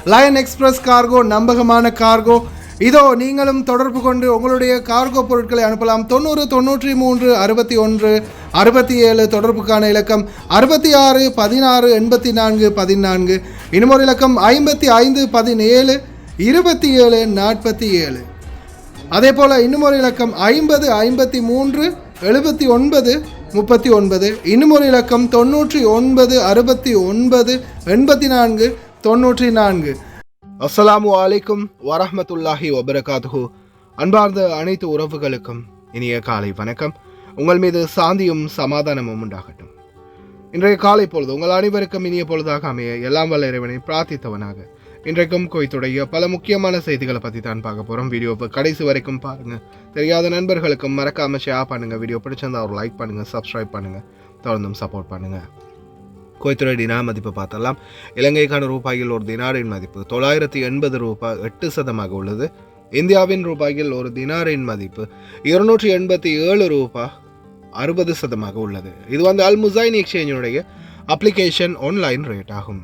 Line express cargo நம்பகமான cargo. இதோ நீங்களும் தொடர்பு கொண்டு உங்களுடைய கார்கோ பொருட்களை அனுப்பலாம். 90 93 61 67 தொடர்புக்கான இலக்கம் 66 16 84 14. இன்னொரு இலக்கம் 55 17 27 47. அதே போல் இன்னுமொரு இலக்கம் 50 53 79 39. இன்னுமொரு இலக்கம் 99 69 84 94. அஸ்ஸலாமு அலைக்கும் வரஹ்மத்துல்லாஹி வபரகாத்துஹு. அன்பார்ந்த அனைத்து உறவுகளுக்கும் இனிய காலை வணக்கம். உங்கள் மீது சாந்தியும் சமாதானமும் உண்டாகட்டும். இன்றைய காலை பொழுது உங்கள் அனைவருக்கும் இனிய பொழுதாக அமைய எல்லாம் வல்ல இறைவனை பிரார்த்தித்தவனாக இன்றைக்கும் குவைத்துடைய பல முக்கியமான செய்திகளை பற்றி தான் பார்க்க போகிறோம். வீடியோவை கடைசி வரைக்கும் பாருங்கள். தெரியாத நண்பர்களுக்கும் மறக்காமல் ஷேர் பண்ணுங்கள். வீடியோ பிடிச்சிருந்தா ஒரு லைக் பண்ணுங்கள், சப்ஸ்கிரைப் பண்ணுங்கள், தொடர்ந்தும் சப்போர்ட் பண்ணுங்கள். குவைத்துடைய டினார் மதிப்பு பார்த்தலாம். இலங்கைக்கான ரூபாயில் ஒரு தினாரின் மதிப்பு 980 ரூபாய் 8% உள்ளது. இந்தியாவின் ரூபாயில் ஒரு தினாரின் மதிப்பு 287 ரூபாய் 60% உள்ளது. இது அல் முசைன் எக்ஸ்சேஞ்சினுடைய அப்ளிகேஷன் ஆன்லைன் ரேட் ஆகும்.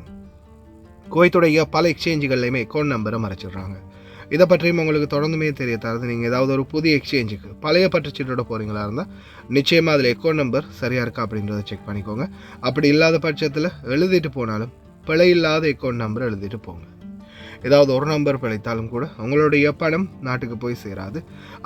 குவைத்துடைய பல எக்ஸ்சேஞ்சுகள்லையுமே அக்கௌண்ட் நம்பரை மறைச்சிடுறாங்க. இதை பற்றியும் உங்களுக்கு தொடர்ந்துமே தெரிய தரது. நீங்கள் ஏதாவது ஒரு புதிய எக்ஸ்சேஞ்சுக்கு பழைய பற்றுச்சீட்டோட போகிறீங்களா இருந்தால் நிச்சயமாக அதில் அக்கௌண்ட் நம்பர் சரியாக இருக்கா அப்படின்றத செக் பண்ணிக்கோங்க. அப்படி இல்லாத பட்சத்தில் எழுதிட்டு போனாலும் பிழை இல்லாத அக்கௌண்ட் நம்பர் எழுதிட்டு போங்க. ஏதாவது ஒரு நம்பர் பிழைத்தாலும் கூட உங்களுடைய பணம் நாட்டுக்கு போய் சேராது.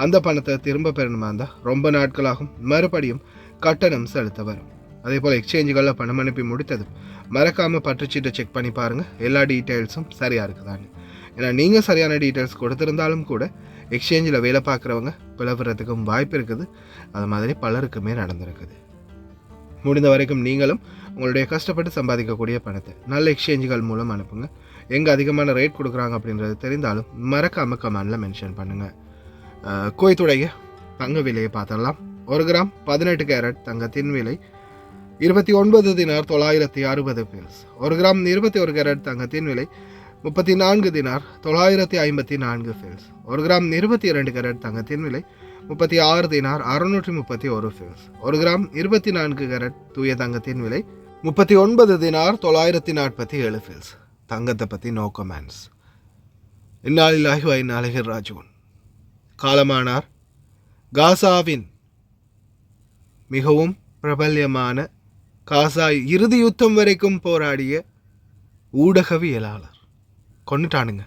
அந்த பணத்தை திரும்ப பெறணுமா இருந்தால் ரொம்ப நாட்களாகும். மறுபடியும் கட்டணம் செலுத்த வரும். அதே போல் எக்ஸ்சேஞ்சுகளில் பணம் அனுப்பி முடித்ததும் மறக்காமல் பற்றுச்சீட்டை செக் பண்ணி பாருங்கள் எல்லா டீட்டெயில்ஸும் சரியாக இருக்குதான்னு. ஏன்னா நீங்கள் சரியான டீட்டெயில்ஸ் கொடுத்துருந்தாலும் கூட எக்ஸ்சேஞ்சில் வேலை பார்க்குறவங்க பிளவுறதுக்கும் வாய்ப்பு இருக்குது. அது மாதிரி பலருக்குமே நடந்திருக்குது. முடிந்த வரைக்கும் நீங்களும் உங்களுடைய கஷ்டப்பட்டு சம்பாதிக்கக்கூடிய பணத்தை நல்ல எக்ஸ்சேஞ்சுகள் மூலம் அனுப்புங்க. எங்கே அதிகமான ரேட் கொடுக்குறாங்க அப்படின்றது தெரிந்தாலும் மறக்காமல் கமெண்டில் மென்ஷன் பண்ணுங்கள். குவைத்துடைய தங்க விலையை பார்த்துடலாம். 1 கிராம் 18 கேரட் தங்கத்தின் விலை 29 தினார் 960 பீல்ஸ். 1 கிராம் 21 கேரட் தங்கத்தின் விலை 34 தினார் 954 ஃபீல்ஸ். 1 கிராம் 22 கேரட் தங்கத்தின் விலை 36 தினார் 631 ஃபீல்ஸ். 1 கிராம் 24 கேரட் தூய தங்கத்தின் விலை 39 தினார் 947 ஃபீல்ஸ். தங்கத்தை பற்றி நோ கமெண்ட்ஸ். இன்னா லில்லாஹி வ இன்னா இலைஹி ராஜிஊன். காலமானார் காசாவின் மிகவும் பிரபல்யமான காசா இறுதி யுத்தம் வரைக்கும் போராடிய ஊடகவியலாளர் கொண்டுட்டானுங்க.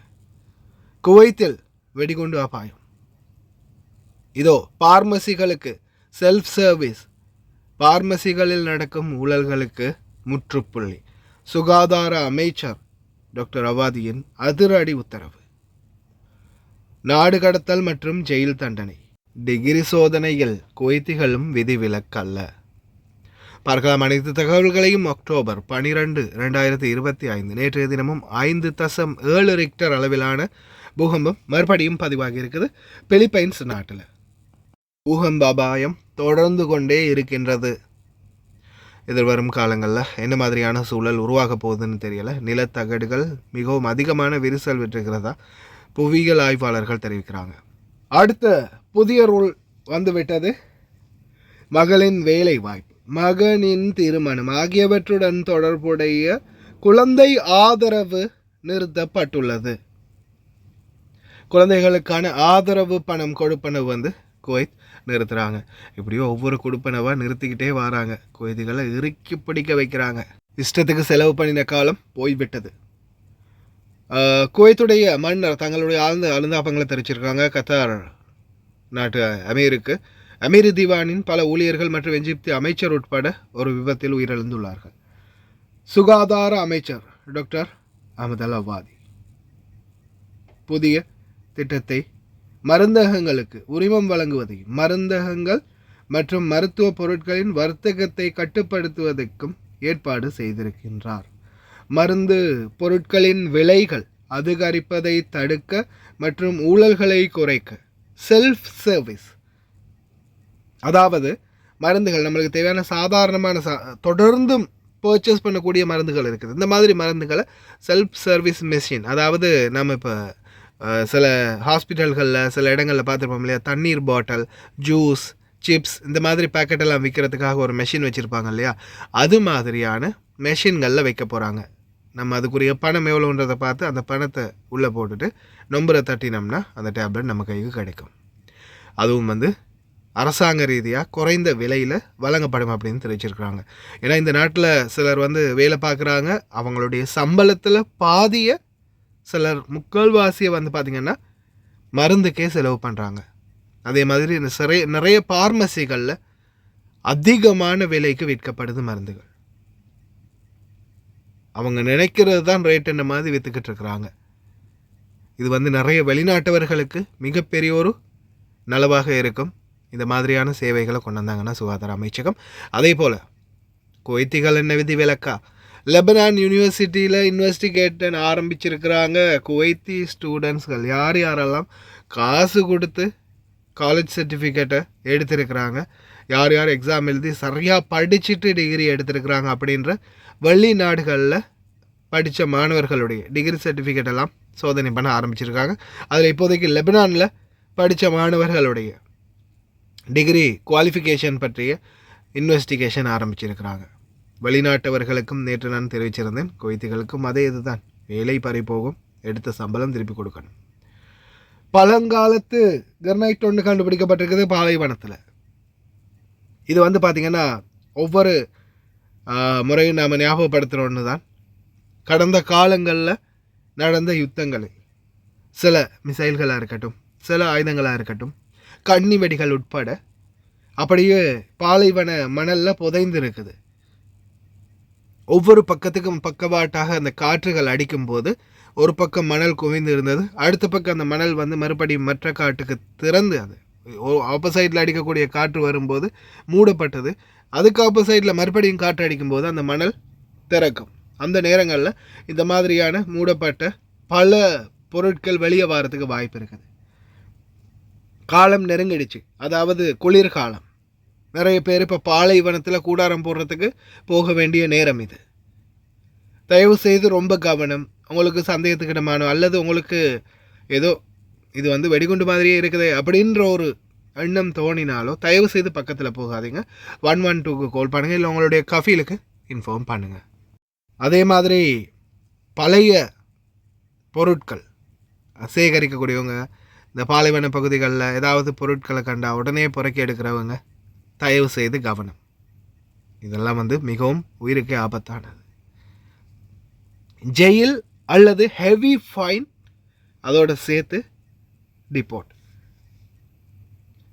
குவைத்தில் வெடிகுண்டு அபாயம். இதோ பார்மசிகளுக்கு செல்ஃப் சர்வீஸ். பார்மசிகளில் நடக்கும் ஊழல்களுக்கு முற்றுப்புள்ளி. சுகாதார அமைச்சர் டாக்டர் அவாதியின் அதிரடி உத்தரவு. நாடு கடத்தல் மற்றும் ஜெயில் தண்டனை. டிகிரி சோதனையில் குவைத்திகளும் விதிவிலக்கல்ல. பார்க்கலாம் அனைத்து தகவல்களையும். அக்டோபர் 12 2025 நேற்றைய தினமும் 5.7 ரிக்டர் அளவிலான பூகம்பம் மறுபடியும் பதிவாகி இருக்குது பிலிப்பைன்ஸ் நாட்டில். பூகம்ப அபாயம் தொடர்ந்து கொண்டே இருக்கின்றது. எதிர்வரும் காலங்களில் என்ன மாதிரியான சூழல் உருவாக போகுதுன்னு தெரியல. நிலத்தகடுகள் மிகவும் அதிகமான விரிசல் விட்டிருக்கிறதா புவியியல் ஆய்வாளர்கள் தெரிவிக்கிறாங்க. அடுத்த புதிய ரூல் வந்துவிட்டது. மகளின் வேலை வாய்ப்பு, மகனின் திருமணம் ஆகியவற்றுடன் தொடர்புடைய குழந்தை ஆதரவு நிறுத்தப்பட்டுள்ளது. குழந்தைகளுக்கான ஆதரவு பணம் கொடுப்பனவு குவைத் நிறுத்துறாங்க. இப்படியோ ஒவ்வொரு கொடுப்பனவாக நிறுத்திக்கிட்டே வராங்க. குவைத்திகளை இறுக்கி பிடிக்க வைக்கிறாங்க. இஷ்டத்துக்கு செலவு பண்ணின காலம் போய்விட்டது. குவைத்துடைய மன்னர் தங்களுடைய ஆழ்ந்த அனுதாபங்களை தெரிவிச்சிருக்காங்க. கத்தார் நாட்டு அமீர் திவானின் பல ஊழியர்கள் மற்றும் எகிப்து அமைச்சர் உட்பட ஒரு விபத்தில் உயிரிழந்துள்ளார்கள். சுகாதார அமைச்சர் டாக்டர் அஹமத் அல் அவாதி புதிய திட்டத்தை மருந்தகங்களுக்கு உரிமம் வழங்குவதையும் மருந்தகங்கள் மற்றும் மருத்துவ பொருட்களின் வர்த்தகத்தை கட்டுப்படுத்துவதற்கும் ஏற்பாடு செய்திருக்கின்றார். மருந்து பொருட்களின் விலைகள் அதிகரிப்பதை தடுக்க மற்றும் ஊழல்களை குறைக்க செல்ஃப் சர்வீஸ், அதாவது மருந்துகள் நம்மளுக்கு தேவையான சாதாரணமான தொடர்ந்தும் பர்ச்சேஸ் பண்ணக்கூடிய மருந்துகள் இருக்குது. இந்த மாதிரி மருந்துகளை செல்ஃப் சர்வீஸ் மெஷின், அதாவது நம்ம இப்போ சில ஹாஸ்பிட்டல்களில் சில இடங்களில் பார்த்துருப்போம் இல்லையா, தண்ணீர் பாட்டில், ஜூஸ், சிப்ஸ் இந்த மாதிரி பேக்கெட்டெல்லாம் விற்கிறதுக்காக ஒரு மெஷின் வச்சுருப்பாங்க இல்லையா, அது மாதிரியான மெஷின்களில் வைக்க போகிறாங்க. நம்ம அதுக்குரிய பணம் எவ்வளோன்றதை பார்த்து அந்த பணத்தை உள்ளே போட்டுட்டு நம்பரை தட்டினோம்னா அந்த டேப்லெட் நம்ம கைக்கு கிடைக்கும். அதுவும் வந்து அரசாங்க ரீதியாக குறைந்த விலையில் வழங்கப்படும் அப்படின்னு தெரிவிச்சிருக்கிறாங்க. ஏன்னா இந்த நாட்டில் சிலர் வந்து வேலை பார்க்குறாங்க, அவங்களுடைய சம்பளத்தில் பாதியை சிலர் முக்கால்வாசியை வந்து பார்த்திங்கன்னா மருந்துக்கே செலவு பண்ணுறாங்க. அதே மாதிரி நிறைய பார்மசிகளில் அதிகமான விலைக்கு விற்கப்படுது மருந்துகள். அவங்க நினைக்கிறது தான் ரேட்டுன்ற மாதிரி விற்றுக்கிட்டு இருக்கிறாங்க. இது வந்து நிறைய வெளிநாட்டவர்களுக்கு மிகப்பெரிய ஒரு நலவாக இருக்கும். இந்த மாதிரியான சேவைகளை கொண்டு வந்தாங்கன்னா சுகாதார அமைச்சகம். அதே போல் குவைத்திகள் என்ன விதி விலக்கா, லெபனான் யூனிவர்சிட்டியில் இன்வெஸ்டிகேட்டன் ஆரம்பிச்சிருக்கிறாங்க. குவைத்தி ஸ்டூடெண்ட்ஸ்கள் யாரெல்லாம் காசு கொடுத்து காலேஜ் சர்டிஃபிகேட்டை எடுத்திருக்கிறாங்க, யார் எக்ஸாம் எழுதி சரியாக படிச்சுட்டு டிகிரி எடுத்திருக்கிறாங்க அப்படின்ற வெளிநாடுகளில் படித்த மாணவர்களுடைய டிகிரி சர்டிஃபிகேட் எல்லாம் சோதனை பண்ண ஆரம்பிச்சிருக்காங்க. அதில் இப்போதைக்கு லெபனானில் படித்த மாணவர்களுடைய டிகிரி குவாலிஃபிகேஷன் பற்றிய இன்வெஸ்டிகேஷன் ஆரம்பிச்சிருக்கிறாங்க. வெளிநாட்டவர்களுக்கும் நேற்று நான் தெரிவிச்சிருந்தேன், குவைத்திகளுக்கும் அதே இதுதான், வேலை பறி போகும், எடுத்த சம்பளம் திருப்பி கொடுக்கணும். பழங்காலத்து கிரனைட் ஒன்று கண்டுபிடிக்கப்பட்டிருக்குது பாலைவனத்தில். இது வந்து பார்த்திங்கன்னா ஒவ்வொரு முறையும் நாம் ஞாபகப்படுத்துகிற ஒன்று தான். கடந்த காலங்களில் நடந்த யுத்தங்களை, சில மிசைல்களாக இருக்கட்டும், சில ஆயுதங்களாக இருக்கட்டும், கண்ணி வெடிகள் உட்பட அப்படியே பாலைவன மணலில் புதைந்து இருக்குது. ஒவ்வொரு பக்கத்துக்கும் பக்கவாட்டாக அந்த காற்றுகள் அடிக்கும்போது ஒரு பக்கம் மணல் குவிந்து இருந்தது, அடுத்த பக்கம் அந்த மணல் வந்து மறுபடியும் மற்ற காட்டுக்கு திறந்து அது ஆப்போசைட்டில் அடிக்கக்கூடிய காற்று வரும்போது மூடப்பட்டது. அதுக்கு ஆப்போசைட்டில் மறுபடியும் காற்று அடிக்கும்போது அந்த மணல் திறக்கும். அந்த நேரங்களில் இந்த மாதிரியான மூடப்பட்ட பல பொருட்கள் வெளியே வாரத்துக்கு வாய்ப்பு இருக்குது. காலம் நெருங்கிடுச்சு, அதாவது குளிர்காலம். நிறைய பேர் இப்போ பாலைவனத்தில் கூடாரம் போடுறதுக்கு போக வேண்டிய நேரம் இது. தயவு செய்து ரொம்ப கவனம். உங்களுக்கு சந்தேகத்துக்கிடமானோ அல்லது உங்களுக்கு ஏதோ இது வந்து வெடிகுண்டு மாதிரியே இருக்குது அப்படின்ற ஒரு எண்ணம் தோணினாலோ தயவு செய்து பக்கத்தில் போகாதீங்க. 112க்கு கால் பண்ணுங்கள், இல்லை உங்களுடைய கஃபீலுக்கு இன்ஃபார்ம் பண்ணுங்கள். அதே மாதிரி பழைய பொருட்கள் சேகரிக்கக்கூடியவங்க, இந்த பாலைவன பகுதிகளில் ஏதாவது பொருட்களை கண்டா உடனே புறக்கி எடுக்கிறவங்க தயவு செய்து கவனம். இதெல்லாம் வந்து மிகவும் உயிருக்கே ஆபத்தானது. ஜெயில் அல்லது ஹெவி ஃபைன், அதோட சேர்த்து டிபோர்ட்.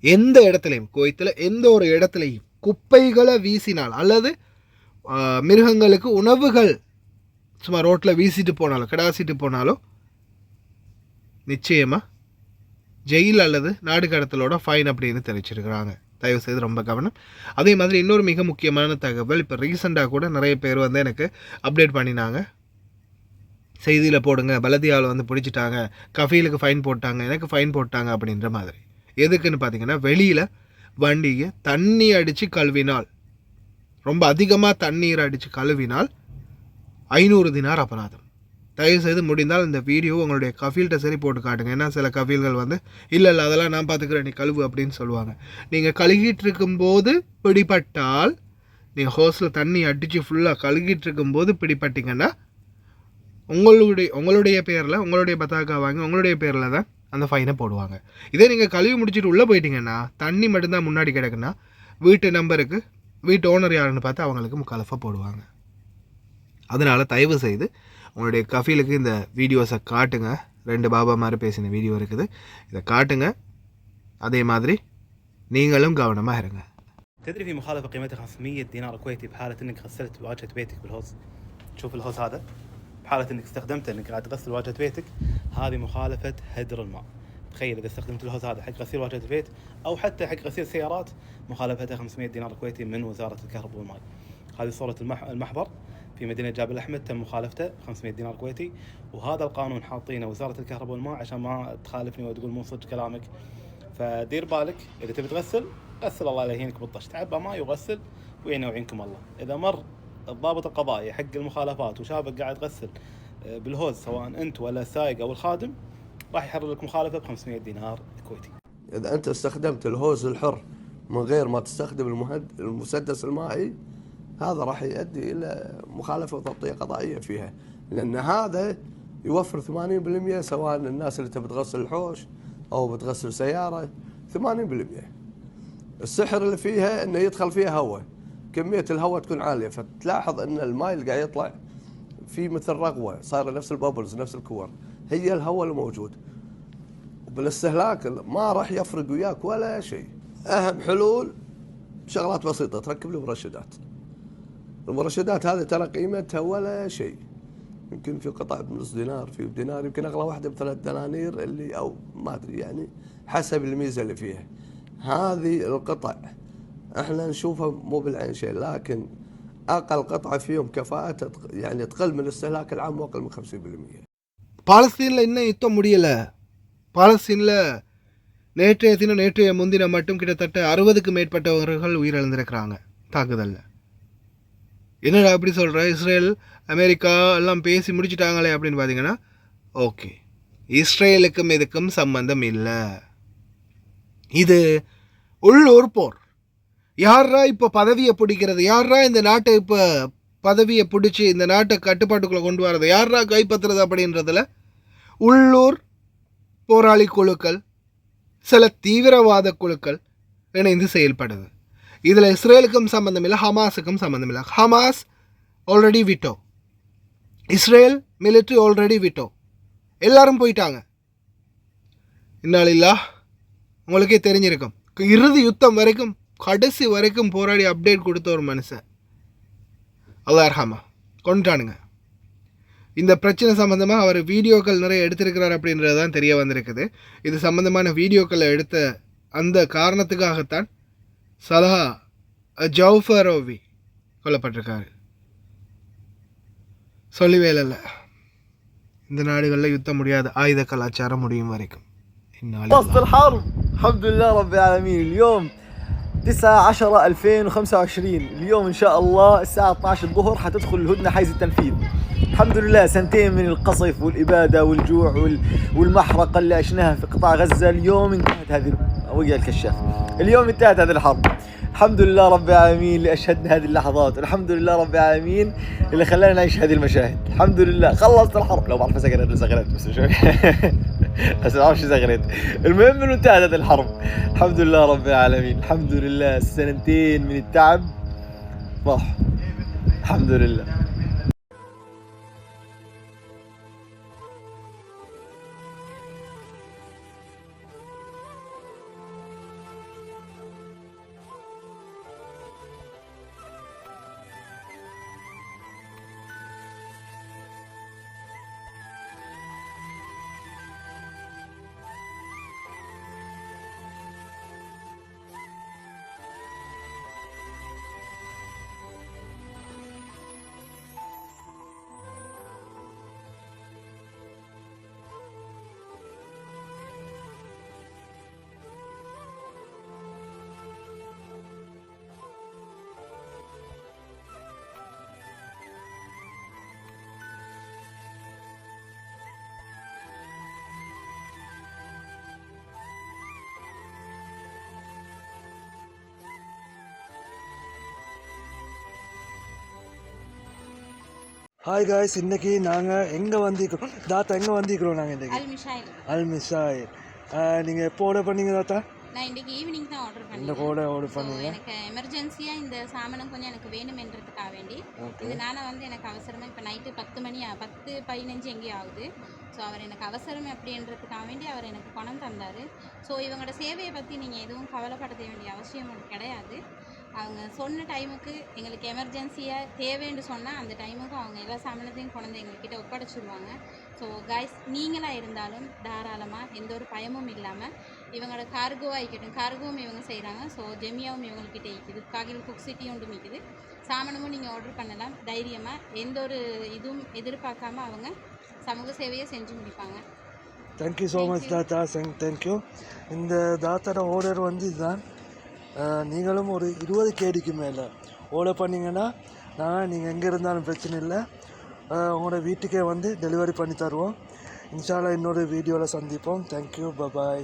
எந்த இடத்துலையும், குவைத்தில் எந்த ஒரு இடத்துலையும் குப்பைகளை வீசினால் அல்லது மிருகங்களுக்கு உணவுகள் சும்மா ரோட்டில் வீசிட்டு போனாலோ கிடாசிட்டு போனாலோ நிச்சயமாக ஜெயில் அல்லது நாடு கடத்தலோட ஃபைன் அப்படின்னு தெரிவிச்சிருக்கிறாங்க. தயவு செய்து ரொம்ப கவனம். அதே மாதிரி இன்னொரு மிக முக்கியமான தகவல், இப்போ ரீசெண்டாக கூட நிறைய பேர் வந்து எனக்கு அப்டேட் பண்ணினாங்க, செய்தியில் போடுங்க, பலதியாவில் வந்து பிடிச்சிட்டாங்க, கஃபீலுக்கு ஃபைன் போட்டாங்க, எனக்கு ஃபைன் போட்டாங்க அப்படின்ற மாதிரி. எதுக்குன்னு பார்த்தீங்கன்னா, வெளியில் வண்டியை தண்ணி அடித்து கழுவினால், ரொம்ப அதிகமாக தண்ணீர் அடித்து கழுவினால் 500 தினார் அபராதம். தயவுசெய்து முடிந்தால் இந்த வீடியோ உங்களுடைய கஃபீல்கிட்ட சரி போட்டு காட்டுங்க. ஏன்னா சில கஃபீல்கள் வந்து இல்லை அதெல்லாம் நான் பார்த்துக்கிறேன், நீ கழுவு அப்படின்னு சொல்லுவாங்க. நீங்கள் கழுகிட்டு இருக்கும்போது பிடிபட்டால், நீங்கள் ஹோஸில் தண்ணி அடித்து ஃபுல்லாக கழுகிட்டு இருக்கும்போது பிடிப்பட்டிங்கன்னா உங்களுடைய பேரில் உங்களுடைய பத்தாக்கா வாங்கி உங்களுடைய பேரில் தான் அந்த ஃபைனை போடுவாங்க. இதே நீங்கள் கழுவி முடிச்சுட்டு உள்ளே போயிட்டீங்கன்னா, தண்ணி மட்டும்தான் முன்னாடி கிடக்குன்னா, வீட்டு நம்பருக்கு வீட்டு ஓனர் யாருன்னு பார்த்து அவங்களுக்கு முக்காலஃபாக போடுவாங்க. அதனால் தயவு செய்து உங்களுடைய கஃபீலுக்கு இந்த வீடியோஸை காட்டுங்க. 2 பாபா மாதிரி பேசின வீடியோ இருக்குது, இதை காட்டுங்க. அதே மாதிரி நீங்களும் கவனமாக இருங்க. تدري في مخالفة قيمتها 500 دينار كويتي بحالة انك غسلت واجهة بيتك بالهوز. شوف الهوز هذا، بحالة انك استخدمته انك قاعد تغسل واجهة بيتك، هذه مخالفة هدر الماء. تخيل اذا استخدمت الهوز هذا حق غسيل واجهة البيت او حتى حق غسيل سيارات، مخالفتها 500 دينار كويتي من وزارة الكهرباء والماء. هذه صورة المحضر في مدينة جابل الأحمد، تم مخالفته 500 دينار كويتي. وهذا القانون حاطينه وزارة الكهرباء والماء عشان ما تخالفني وتقول مو صدق كلامك. فدير بالك اذا تبي تغسل، غسل الله لا يهينك بالطش، تعبى ماء وغسل ويعين ويعينكم الله. اذا مر الضابط القضائي حق المخالفات وشافك قاعد تغسل بالهوز سواء انت ولا السائق او الخادم، راح يحرر لك مخالفه ب 500 دينار كويتي. اذا انت استخدمت الهوز الحر من غير ما تستخدم المسدس المائي، هذا راح يؤدي الى مخالفه وتغطيه قضائيه فيها. لأن هذا يوفر 80% سواء الناس اللي تبي تغسل الحوش أو بتغسل سيارة 80%. السحر اللي فيها إنه يدخل فيها هواء، كمية الهواء تكون عالية، فتلاحظ إن الماء اللي قاعد يطلع في مثل رغوة، صار نفس البابلز نفس الكور، هي الهواء الموجود. وبالاستهلاك ما راح يفرق وياك ولا شيء. أهم حلول شغلات بسيطة، تركب له مرشدات. المرشدات هذه ترى قيمتها ولا شيء، يمكن في قطع بنص دينار، في بدينار، يمكن أغلى واحدة ب3 دنانير اللي أو ما أدري يعني حسب الميزة اللي فيها. هذه القطع احنا نشوفها مو بالعين شيء، لكن أقل قطعة فيهم كفاءة يعني تقل من الاستهلاك العام وأقل من 50%. பாலஸ்தீனில் இன்னும் யுத்தம் முடியலை. பாலஸ்தீனில் நேற்றைய முன்தினம் மட்டும் கிட்டத்தட்ட 60க்கு மேற்பட்டவர்கள் உயிரிழந்திருக்கிறாங்க தாக்குதலில். என்னடா அப்படி சொல்கிற, இஸ்ரேல் அமெரிக்கா எல்லாம் பேசி முடிச்சிட்டாங்களே அப்படின்னு பார்த்தீங்கன்னா, ஓகே, இஸ்ரேலுக்கும் இதுக்கும் சம்பந்தம் இல்லை. இது உள்ளூர் போர். யாரா இப்போ பதவியை பிடிக்கிறது, யாரா இந்த நாட்டை இப்போ பதவியை பிடிச்சி இந்த நாட்டை கட்டுப்பாட்டுக்குள்ளே கொண்டு வரது, யாரா கைப்பற்றுறது அப்படின்றதுல உள்ளூர் போராளி குழுக்கள், சில தீவிரவாத குழுக்கள் இணைந்து செயல்படுது. இதில் இஸ்ரேலுக்கும் சம்மந்தம் இல்லை, ஹமாஸுக்கும் சம்மந்தம் இல்லை. ஹமாஸ் ஆல்ரெடி விட்டோ, இஸ்ரேல் மிலிட்ரி ஆல்ரெடி விட்டோ, எல்லாரும் போயிட்டாங்க. இன்னாலில்லா, உங்களுக்கே தெரிஞ்சிருக்கும், இறுதி யுத்தம் வரைக்கும் கடைசி வரைக்கும் போராடி அப்டேட் கொடுத்த ஒரு மனுஷன் அல்லாஹ் யர்ஹமா கொண்டுட்டானுங்க. இந்த பிரச்சனை சம்மந்தமாக அவர் வீடியோக்கள் நிறைய எடுத்திருக்கிறார் அப்படின்றது தான் தெரிய வந்திருக்குது. இது சம்மந்தமான வீடியோக்களை எடுத்த அந்த காரணத்துக்காகத்தான் சலஹா ஜவுஃபரோவி கொல்லப்பட்டிருக்காரு. சொல்லிவேல இந்த நாடுகளில் யுத்தம் முடியாது, ஆயுத கலாச்சாரம் முடியும் வரைக்கும். وسط الحرب الحمد لله رب العالمين. اليوم 9/10/2025. اليوم إن شاء الله الساعة 12 الظهر حتدخل الهدنة حيز التنفيذ. الحمد لله 2 من القصف والإبادة والجوع والمحرقة اللي عشناها في قطاع غزة. اليوم انتهت هذه وقع الكشاف. اليوم انتهت هذه الحرب. الحمد لله رب العالمين اللي أشهدنا هذه اللحظات. الحمد لله رب العالمين اللي خلانا نعيش هذه المشاهد. الحمد لله خلصت الحرب. لو بعرف أسقرت بس شوي بس ما أعرف أسقرت. المهم إنه انتهت هذه الحرب. الحمد لله رب العالمين. الحمد لله 2 من التعب راح. الحمد لله. ஹாய் காய்ஸ், இன்றைக்கி நாங்கள் எங்கே வந்திருக்கிறோம் தாத்தா, எங்கே வந்திருக்கிறோம் நாங்கள் இன்றைக்கி? அல் மிஷாயில். நீங்கள் எப்போ ஆர்டர் பண்ணீங்க தாத்தா? நான் இன்றைக்கி ஈவினிங் தான் ஆர்டர் பண்ணேன். இந்த கோடை ஆர்டர் பண்ணீங்க? எனக்கு எமர்ஜென்சியாக இந்த சாமானம் கொஞ்சம் எனக்கு வேணுமென்றதுக்காக வேண்டி இதனால் எனக்கு அவசரமாக இப்போ நைட்டு 10:15 எங்கேயும் ஆகுது. ஸோ அவர் எனக்கு அவசரம் அப்படின்றதுக்காக வேண்டி அவர் எனக்கு பணம் தந்தார். ஸோ இவங்களோட சேவையை பற்றி நீங்கள் எதுவும் கவலைப்பட வேண்டிய அவசியம் கிடையாது. அவங்க சொன்ன டைமுக்கு எங்களுக்கு எமர்ஜென்சியாக தேவைன்னு சொன்னால் அந்த டைமுக்கு அவங்க எல்லா சாமானத்தையும் கொண்டு வந்து எங்கள்கிட்ட ஒப்படைச்சிடுவாங்க. ஸோ கைஸ், நீங்களாக இருந்தாலும் தாராளமாக எந்த ஒரு பயமும் இல்லாமல் இவங்களோட கார்கோவாக இருக்கட்டும், கார்கோவும் இவங்க செய்கிறாங்க. ஸோ ஜெமியாவும் இவங்கள்கிட்ட இருக்குது, காகில் குக் சிட்டி ஒன்றும் இருக்குது. சாமானமும் நீங்கள் ஆர்டர் பண்ணலாம் தைரியமாக, எந்த ஒரு இதுவும் எதிர்பார்க்காம அவங்க சமூக சேவையை செஞ்சு முடிப்பாங்க. தேங்க்யூ ஸோ மச் தாத்தா, தேங்க்யூ. இந்த தாத்தாட ஆர்டர் வந்து இதுதான். நீங்களும் ஒரு 20 கேடிக்கு மேலே ஆர்டர் பண்ணிங்கன்னா நீங்கள் எங்கே இருந்தாலும் பிரச்சனை இல்லை, உங்களோட வீட்டுக்கே வந்து டெலிவரி பண்ணி தருவோம். இன்ஷா அல்லாஹ் இன்னொரு வீடியோவில் சந்திப்போம். Thank you, bye bye.